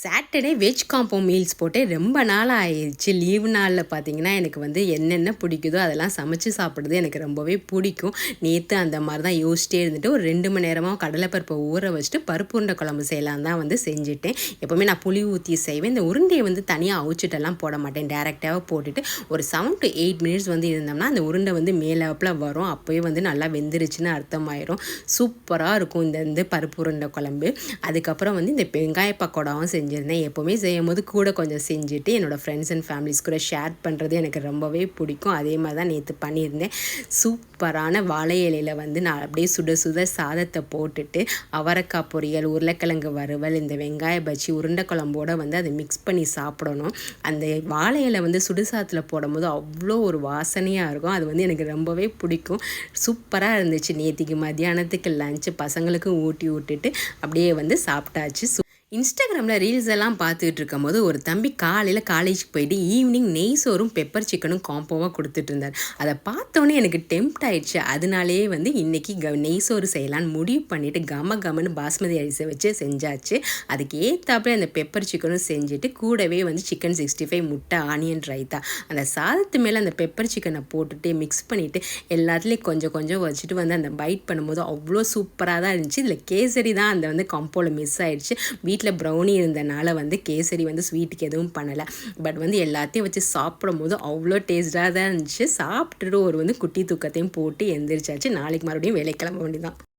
Saturday veg combo meals போட்டு ரொம்ப நாள் ஆயிடுச்சு. லீவு நாளில் பார்த்தீங்கன்னா எனக்கு வந்து என்னென்ன பிடிக்குதோ அதெல்லாம் சமைச்சு சாப்பிட்றது எனக்கு ரொம்பவே பிடிக்கும். நேற்று அந்த மாதிரி தான் யோசிச்சிட்டே இருந்துட்டு ஒரு 2 மணி நேரமாக கடலைப்பருப்பை ஊற வச்சுட்டு பருப்பு உருண்டை குழம்பு செய்யலாம் தான் வந்து செஞ்சுட்டேன். எப்போவுமே நான் புளி ஊற்றி செய்வேன். இந்த உருண்டையை வந்து தனியாக அவிச்சிட்டெல்லாம் போட மாட்டேன். டேரெக்டாக போட்டுட்டு ஒரு 7 to 8 மினிட்ஸ் வந்து இருந்தோம்னா அந்த உருண்டை வந்து மேலாப்பில் வரும். அப்போயே வந்து நல்லா வெந்துருச்சுன்னு அர்த்தமாயிரும். சூப்பராக இருக்கும் இந்த பருப்பு உருண்டை குழம்பு. அதுக்கப்புறம் வந்து இந்த வெங்காய பக்கோடாவும் செஞ்சிருந்தேன். எப்போவுமே செய்யும்போது கூட கொஞ்சம் செஞ்சுட்டு என்னோடய ஃப்ரெண்ட்ஸ் அண்ட் ஃபேமிலிஸ் கூட ஷேர் பண்ணுறது எனக்கு ரொம்பவே பிடிக்கும். அதே மாதிரி தான் நேற்று பண்ணியிருந்தேன். சூப்பரான வாழை இலையில் வந்து நான் அப்படியே சுட சுட சாதத்தை போட்டுட்டு அவரைக்காய் பொரியல், உருளைக்கிழங்கு வறுவல், இந்த வெங்காய பஜ்ஜி, உருண்டை குழம்போடு வந்து அதை மிக்ஸ் பண்ணி சாப்பிடணும். அந்த வாழை இலை வந்து சுடுசாதத்தில் போடும்போது அவ்வளோ ஒரு வாசனையாக இருக்கும். அது வந்து எனக்கு ரொம்பவே பிடிக்கும். சூப்பராக இருந்துச்சு. நேற்றுக்கு மத்தியானத்துக்கு லஞ்சு பசங்களுக்கும் ஊட்டி விட்டுட்டு அப்படியே வந்து சாப்பிட்டாச்சு. இன்ஸ்டாகிராமில் ரீல்ஸ் எல்லாம் பார்த்துட்டு இருக்கும் போது ஒரு தம்பி காலையில் காலேஜுக்கு போயிட்டு ஈவினிங் நெய் சோறும் பெப்பர் சிக்கனும் காம்போவாக கொடுத்துட்டு இருந்தார். அதை பார்த்தோன்னே எனக்கு டெம்ப்ட் ஆயிடுச்சு. அதனாலேயே வந்து இன்றைக்கி நெய் சோறு செய்யலான்னு முடிவு பண்ணிவிட்டு கமன்னு பாஸ்மதி அரிசியை வச்சு செஞ்சாச்சு. அதுக்கு ஏற்றாப்புல அந்த பெப்பர் சிக்கனும் செஞ்சுட்டு கூடவே வந்து சிக்கன் 65 முட்டை ஆனியன் ரைத்தா அந்த சாதத்து மேலே அந்த பெப்பர் சிக்கனை போட்டுட்டு மிக்ஸ் பண்ணிவிட்டு எல்லாத்துலேயும் கொஞ்சம் கொஞ்சம் வச்சுட்டு வந்து அந்த பைட் பண்ணும்போது அவ்வளோ சூப்பராக தான் இருந்துச்சு. இதில் கேசரி தான் அந்த வந்து காம்போவில் மிஸ் ஆயிடுச்சு. வீட்டில் ப்ரௌனி இருந்தனால வந்து கேசரி வந்து ஸ்வீட்டுக்கு எதுவும் பண்ணலை. பட் வந்து எல்லாத்தையும் வச்சு சாப்பிடும் போது அவ்வளோ டேஸ்ட்டாக தான் இருந்துச்சு. சாப்பிட்டுட்டு ஒரு வந்து குட்டி தூக்கத்தையும் போட்டு எந்திரிச்சாச்சு. நாளைக்கு மறுபடியும் வேலைக்கு கிளம்ப வேண்டியதான்.